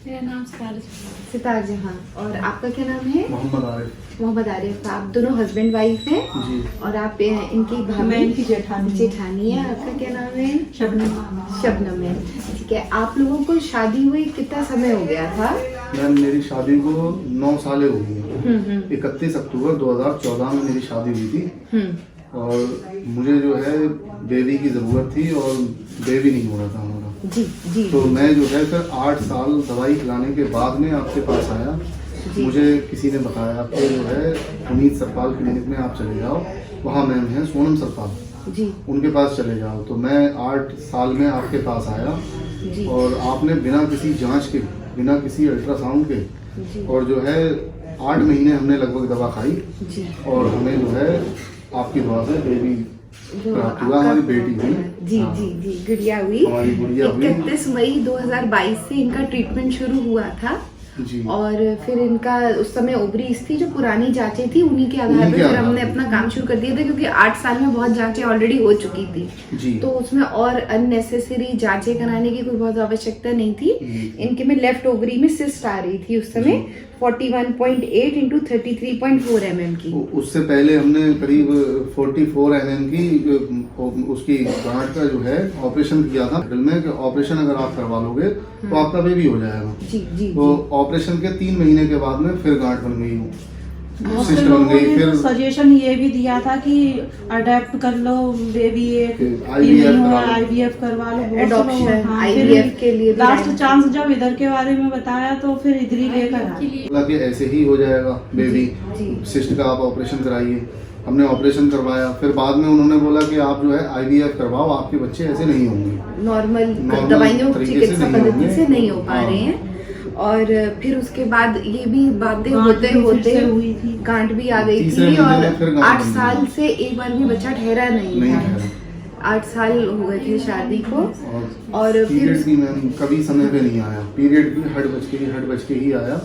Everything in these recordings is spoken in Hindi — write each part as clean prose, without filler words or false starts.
मेरा नाम सितार जहां। और आपका क्या नाम है? मोहम्मद आरिफ। मोहम्मद आरिफ। आप दोनों हस्बैंड वाइफ हैं? जी। और आप इनकी मैं भाभी? इनकी जेठानी है। आपका क्या नाम है? शबनम। शबनम है। ठीक है। आप लोगों को शादी हुई कितना समय हो गया था? मैम मेरी शादी को 9 साल हो गई है। 31 अक्टूबर 2014 में मेरी शादी हुई थी। और मुझे जो है बेबी की जरूरत थी और बेबी नहीं हो रहा था हमारा। जी जी। तो मैं जो है फिर 8 साल दवाई खिलाने के बाद में आपके पास आया। मुझे किसी ने बताया कि जो है उम्मीद सरपाल क्लिनिक में आप चले जाओ, वहाँ मैम है सोनम सरपाल जी, उनके पास चले जाओ। तो मैं 8 साल में आपके पास आया जी। और आपने बिना किसी जांच के, बिना किसी अल्ट्रासाउंड के जी। और जो है 8 महीने हमने लगभग दवा खाई जी। और हमें जो है आपकी दुआ से बेबी प्राप्त हुआ, हमारी बेटी हुई। जी हाँ। जी जी, गुड़िया हुई। हमारी गुड़िया हुई। 31 मई 2022 से इनका ट्रीटमेंट शुरू हुआ था। जी। और फिर इनका उस समय ओवरीज थी, जो पुरानी जांचें थी उन्हीं के आधार पर फिर हमने अपना काम शुरू कर दिया था, क्योंकि 8 साल में बहुत जांचें ऑलरेडी हो चुकी थी। जी। तो उसमें और अननेसेसरी जांचें कराने की कोई बहुत आवश्यकता नहीं थी। इनके में लेफ्ट ओवरी में सिस्ट आ रही थी उस समय 41.8 इंटू 33.4 mm की। उससे पहले हमने करीब 44 mm की उसकी गांठ का जो है ऑपरेशन किया था में कि ऑपरेशन अगर आप करवा लोगे तो आपका बेबी हो जाएगा। जी जी। तो ऑपरेशन के 3 महीने के बाद में फिर गांठ बन गई, बहुत से सिस्ट बन लोगों गई। ने फिर सजेशन ये भी दिया था कि अडेप्ट कर लो बेबी, IVF करवा लो। एडॉप्शन IVF के लिए लास्ट चांस जब इधर के बारे में बताया तो फिर इधर ही लेकर आए। बोला कि ऐसे ही हो जाएगा बेबी, सिस्ट का आप ऑपरेशन कराइए। हमने ऑपरेशन करवाया, फिर बाद में उन्होंने बोला कि आप जो है IVF करवाओ, आपके बच्चे ऐसे नहीं होंगे, नॉर्मल नॉर्मल दवाइयों तरीके से चिकित्सा नहीं पद्धति होंगे। से नहीं हो पा हाँ। रहे हैं। और फिर उसके बाद ये भी बातें गांठ होते भी फिर होते से हुई थी। गांठ भी आ गई तीसरे थी। महीने में फिर और गांठ 8 बन गई। साल से एक बार भी बच्चा ठहरा नहीं था। ठहरा। 8 साल हो गए थे शादी को। और फिर पीरियड भी मैम कभी समय पे नहीं आया। पीरियड भी हट बज के ही आया।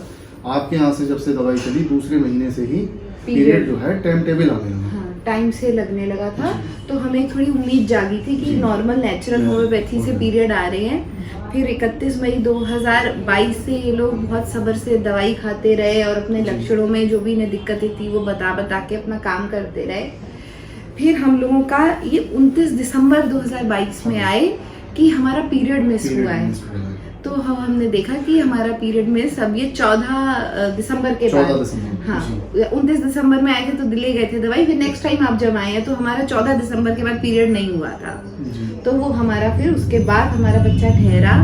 आपके यहाँ से जब से दवाई चली दूसरे महीने से ही पीरियड जो है टाइम टेबल आने लगा। हाँ, टाइम से लगने लगा था। तो हमें थोड़ी उम्मीद जागी थी कि नॉर्मल नेचुरल होम्योपैथी से पीरियड आ रहे हैं। फिर 31 मई 2022 से ये लोग बहुत सब्र से दवाई खाते रहे और अपने लक्षणों में जो भी इन्हें दिक्कतें थी वो बता के अपना काम करते रहे। फिर हम लोगों का ये 29 दिसंबर 2022 में आए कि हमारा पीरियड मिस हुआ है। तो हमने देखा कि हमारा पीरियड मिस अब ये 14 दिसंबर के बाद, हाँ 29 दिसंबर में आए थे तो दिल्ली गए थे दवाई। फिर नेक्स्ट टाइम आप जब आए हैं तो हमारा 14 दिसंबर के बाद पीरियड नहीं हुआ था। तो वो हमारा फिर उसके बाद हमारा बच्चा ठहरा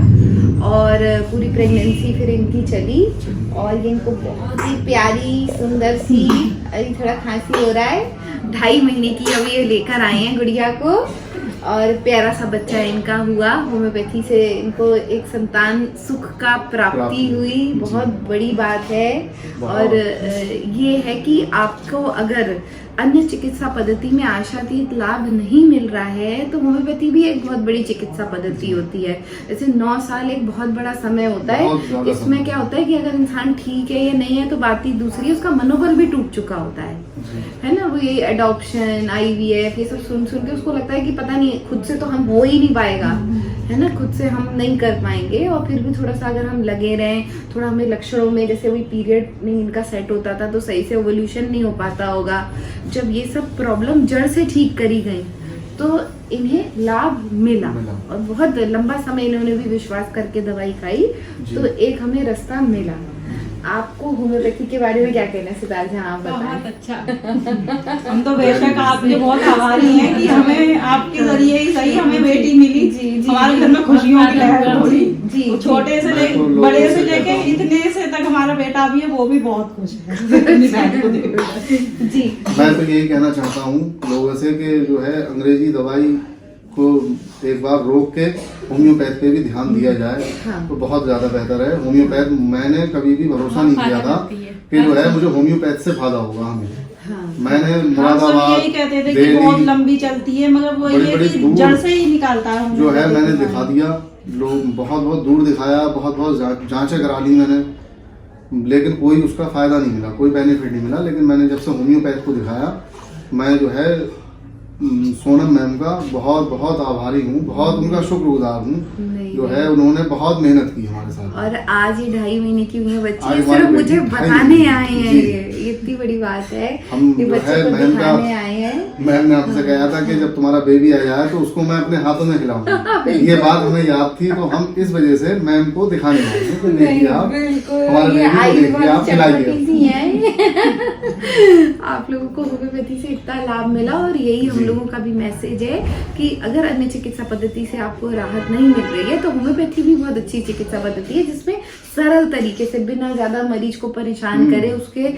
और पूरी प्रेगनेंसी फिर इनकी चली। और ये इनको बहुत ही प्यारी सुंदर सी, अभी थोड़ा खांसी हो रहा है, 2.5 महीने की अभी ये लेकर आए हैं गुड़िया को। और प्यारा सा बच्चा इनका हुआ। होम्योपैथी से इनको एक संतान सुख का प्राप्ति हुई, बहुत बड़ी बात है। और ये है कि आपको अगर अन्य चिकित्सा पद्धति में आशातीत लाभ नहीं मिल रहा है तो होम्योपैथी भी एक बहुत बड़ी चिकित्सा पद्धति होती है। जैसे 9 साल एक बहुत बड़ा समय होता है। इसमें क्या होता है कि अगर इंसान ठीक है या नहीं है तो बात ही दूसरी है, उसका मनोबल भी टूट चुका होता है ना। वो ये एडॉप्शन IVF ये सब सुन के उसको लगता है कि पता नहीं खुद से तो हम हो ही नहीं पाएगा, है ना, खुद से हम नहीं कर पाएंगे। और फिर भी थोड़ा सा अगर हम लगे रहें, थोड़ा हमें लक्षणों में, जैसे वही पीरियड नहीं इनका सेट होता था तो सही से ओवल्यूशन नहीं हो पाता होगा, जब ये सब प्रॉब्लम जड़ से ठीक करी गई तो इन्हें लाभ मिला। और बहुत लंबा समय इन्होंने भी विश्वास करके दवाई खाई तो एक हमें रास्ता मिला। आपको होम्योपैथी के बारे में क्या कहना है सितार जहां आप बताएं? बहुत अच्छा। हम तो बेशक आपके बहुत आभारी हैं कि हमें आपके जरिए ही सही हमें बेटी मिली। हमारे घर में खुशियों की लहर उड़ी। छोटे से लेके बड़े से लेके इतने से तक हमारा बेटा भी है, वो भी बहुत खुश है। जी, मैं तो यही कहना चाहता हूँ लोगों से कि जो है अंग्रेजी दवाई को एक बार रोक के होम्योपैथ पे भी ध्यान दिया जाए तो बहुत ज्यादा बेहतर है। होम्योपैथ मैंने कभी भी भरोसा नहीं किया था कि जो है मुझे होम्योपैथ से फायदा होगा हमें। मैंने मुरादाबाद यही कहते थे कि बहुत लंबी चलती है, मगर वो ये कि जड़ से ही निकालता है जो है। मैंने दिखा दिया, लोग बहुत दूर दिखाया, बहुत जांचें करा ली मैंने, लेकिन कोई उसका फायदा नहीं मिला, कोई बेनिफिट नहीं मिला। लेकिन मैंने जब से होम्योपैथ को दिखाया, मैं जो है सोनम मैम का बहुत बहुत आभारी हूँ, बहुत उनका शुक्रगुजार हूँ, नहीं, जो है उन्होंने बहुत मेहनत की हमारे साथ। और आज ही 2.5 महीने की हुई है बच्ची, आज सिर्फ हमारी मुझे बेटी बताने 2.5 आए हैं, जी। ये इतनी बड़ी बात है। हम ये जो बच्चे है को मैम का, दिखाने आए हैं। मैम ने हमसे कहा था कि जब तुम्हारा बेबी आ जाए तो उसको मैं अपने हाथों में खिलाऊंगा। ये बात हमें याद थी, तो हम इस वजह से मैम को दिखाने आए थे कि देखिए आप हमारे ये बेबी को आई देखिए, आप खिलाइए। सी है। आप लोगों को होम्योपैथी से इतना लाभ मिला, और यही हम जी। लोगों का भी मैसेज है कि अगर अन्य चिकित्सा पद्धति से आपको राहत नहीं मिल रही है तो होम्योपैथी भी बहुत अच्छी चिकित्सा पद्धति है, जिसमें सरल तरीके से बिना ज्यादा मरीज को परेशान करे, उसके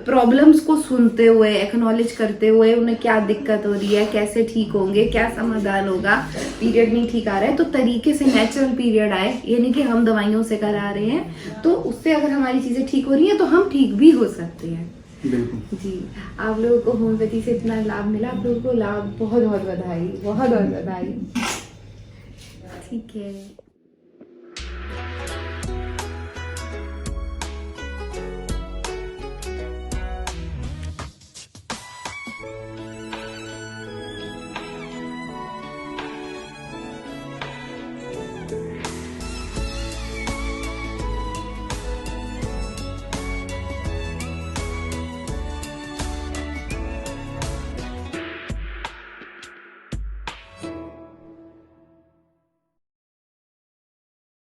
प्रॉब्लम्स को सुनते हुए, एक्नॉलेज करते हुए, उन्हें क्या दिक्कत हो रही है, कैसे ठीक होंगे, क्या समाधान होगा, पीरियड नहीं ठीक आ रहा है तो तरीके से नेचुरल पीरियड आए, ये नहीं कि हम दवाइयों से करा रहे हैं, तो उससे अगर हमारी चीजें ठीक हो रही हैं तो हम ठीक भी हो सकते हैं। बिल्कुल जी, आप लोगों को होम्योपैथी से इतना लाभ मिला, आप लोगों को लाभ बहुत बहुत बधाई, बहुत बहुत बधाई। ठीक है।